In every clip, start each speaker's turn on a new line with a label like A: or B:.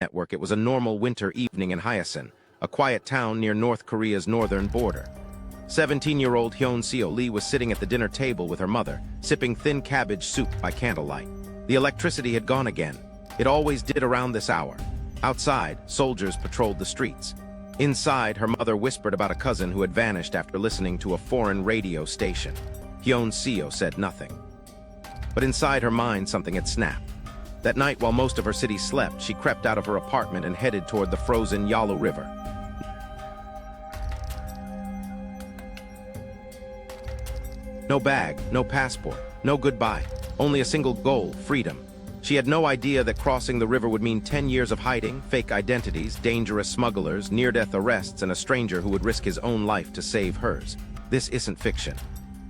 A: Network, it was a normal winter evening in Hyasin, a quiet town near North Korea's northern border. 17-year-old Hyun-seo Lee was sitting at the dinner table with her mother, sipping thin cabbage soup by candlelight. The electricity had gone again. It always did around this hour. Outside, soldiers patrolled the streets. Inside, her mother whispered about a cousin who had vanished after listening to a foreign radio station. Hyun-seo said nothing. But inside her mind, something had snapped. That night, while most of her city slept, she crept out of her apartment and headed toward the frozen Yalu River. No bag, no passport, no goodbye, only a single goal, freedom. She had no idea that crossing the river would mean 10 years of hiding, fake identities, dangerous smugglers, near-death arrests, and a stranger who would risk his own life to save hers. This isn't fiction.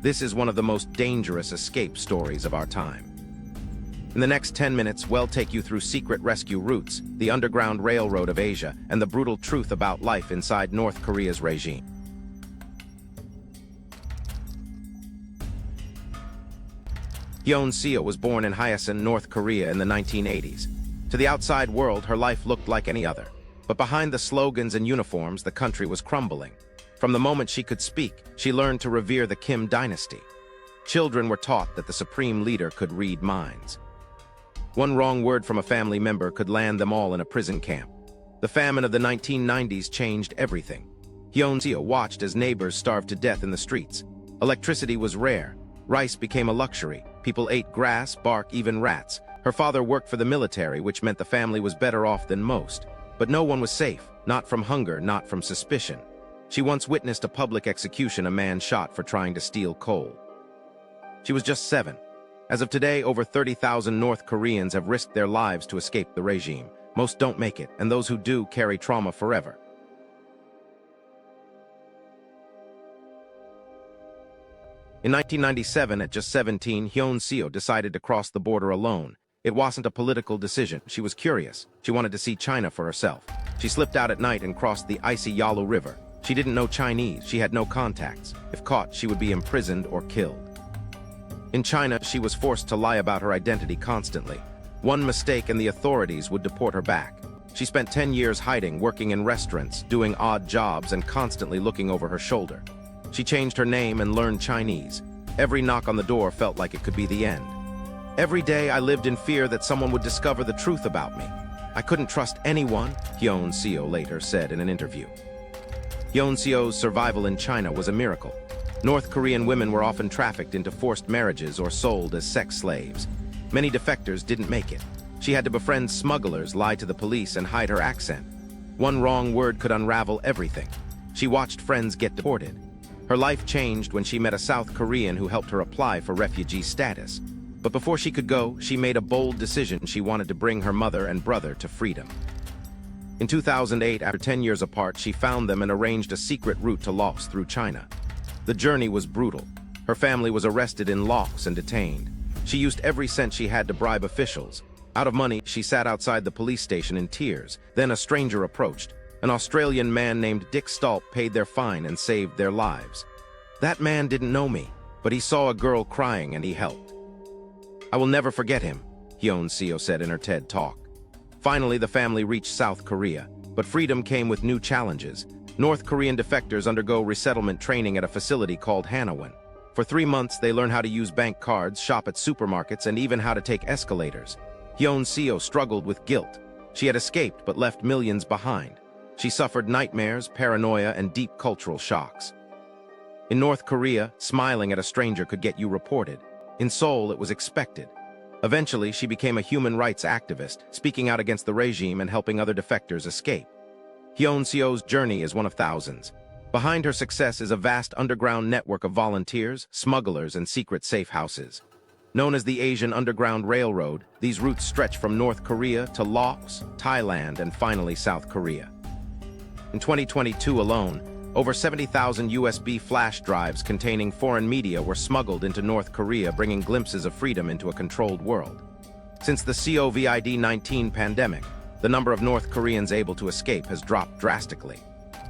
A: This is one of the most dangerous escape stories of our time. In the next 10 minutes, we'll take you through secret rescue routes, the Underground Railroad of Asia, and the brutal truth about life inside North Korea's regime. Hyun-seo was born in Hyasin, North Korea in the 1980s. To the outside world, her life looked like any other. But behind the slogans and uniforms, the country was crumbling. From the moment she could speak, she learned to revere the Kim dynasty. Children were taught that the supreme leader could read minds. One wrong word from a family member could land them all in a prison camp. The famine of the 1990s changed everything. Hyun-seo watched as neighbors starved to death in the streets. Electricity was rare. Rice became a luxury. People ate grass, bark, even rats. Her father worked for the military, which meant the family was better off than most. But no one was safe, not from hunger, not from suspicion. She once witnessed a public execution, a man shot for trying to steal coal. She was just 7. As of today, over 30,000 North Koreans have risked their lives to escape the regime. Most don't make it, and those who do carry trauma forever. In 1997, at just 17, Hyun-seo decided to cross the border alone. It wasn't a political decision. She was curious. She wanted to see China for herself. She slipped out at night and crossed the icy Yalu River. She didn't know Chinese. She had no contacts. If caught, she would be imprisoned or killed. In China, she was forced to lie about her identity constantly. One mistake and the authorities would deport her back. She spent 10 years hiding, working in restaurants, doing odd jobs, and constantly looking over her shoulder. She changed her name and learned Chinese. Every knock on the door felt like it could be the end. Every day I lived in fear that someone would discover the truth about me. I couldn't trust anyone, Hyun-seo later said in an interview. Hyun-seo's survival in China was a miracle. North Korean women were often trafficked into forced marriages or sold as sex slaves. Many defectors didn't make it. She had to befriend smugglers, lie to the police, and hide her accent. One wrong word could unravel everything. She watched friends get deported. Her life changed when she met a South Korean who helped her apply for refugee status. But before she could go, she made a bold decision. She wanted to bring her mother and brother to freedom. In 2008, after 10 years apart, she found them and arranged a secret route to Laos through China. The journey was brutal. Her family was arrested in Laos and detained. She used every cent she had to bribe officials. Out of money, she sat outside the police station in tears. Then a stranger approached. An Australian man named Dick Stolp paid their fine and saved their lives. That man didn't know me, but he saw a girl crying and he helped. I will never forget him, Hyun-seo said in her TED Talk. Finally, the family reached South Korea, but freedom came with new challenges. North Korean defectors undergo resettlement training at a facility called Hanawon. For 3 months, they learn how to use bank cards, shop at supermarkets, and even how to take escalators. Hyun-seo struggled with guilt. She had escaped but left millions behind. She suffered nightmares, paranoia, and deep cultural shocks. In North Korea, smiling at a stranger could get you reported. In Seoul, it was expected. Eventually, she became a human rights activist, speaking out against the regime and helping other defectors escape. Hyun-seo's journey is one of thousands. Behind her success is a vast underground network of volunteers, smugglers, and secret safe houses. Known as the Asian Underground Railroad, these routes stretch from North Korea to Laos, Thailand, and finally South Korea. In 2022 alone, over 70,000 USB flash drives containing foreign media were smuggled into North Korea, bringing glimpses of freedom into a controlled world. Since the COVID-19 pandemic, the number of North Koreans able to escape has dropped drastically.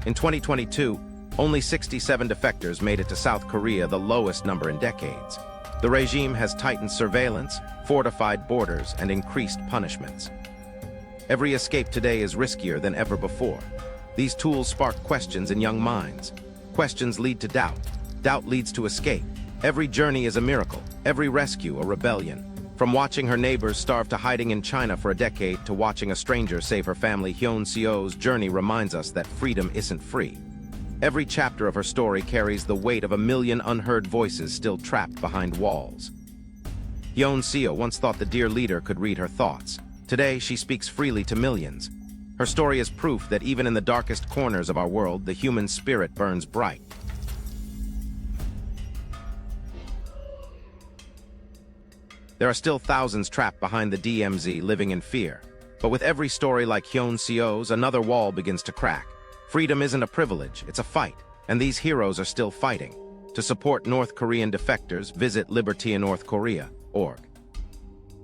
A: In 2022, only 67 defectors made it to South Korea, the lowest number in decades. The regime has tightened surveillance, fortified borders, and increased punishments. Every escape today is riskier than ever before. These tools spark questions in young minds. Questions lead to doubt. Doubt leads to escape. Every journey is a miracle, every rescue a rebellion. From watching her neighbors starve to hiding in China for a decade to watching a stranger save her family, Hyun Seo's journey reminds us that freedom isn't free. Every chapter of her story carries the weight of a million unheard voices still trapped behind walls. Hyun Seo once thought the dear leader could read her thoughts. Today, she speaks freely to millions. Her story is proof that even in the darkest corners of our world, the human spirit burns bright. There are still thousands trapped behind the DMZ living in fear. But with every story like Hyun Seo's, another wall begins to crack. Freedom isn't a privilege, it's a fight. And these heroes are still fighting. To support North Korean defectors, visit libertyinorthkorea.org.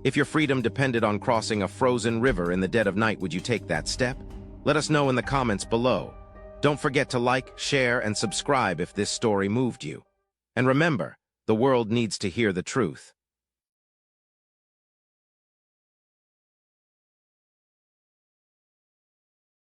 A: If your freedom depended on crossing a frozen river in the dead of night, would you take that step? Let us know in the comments below. Don't forget to like, share, and subscribe if this story moved you. And remember, the world needs to hear the truth.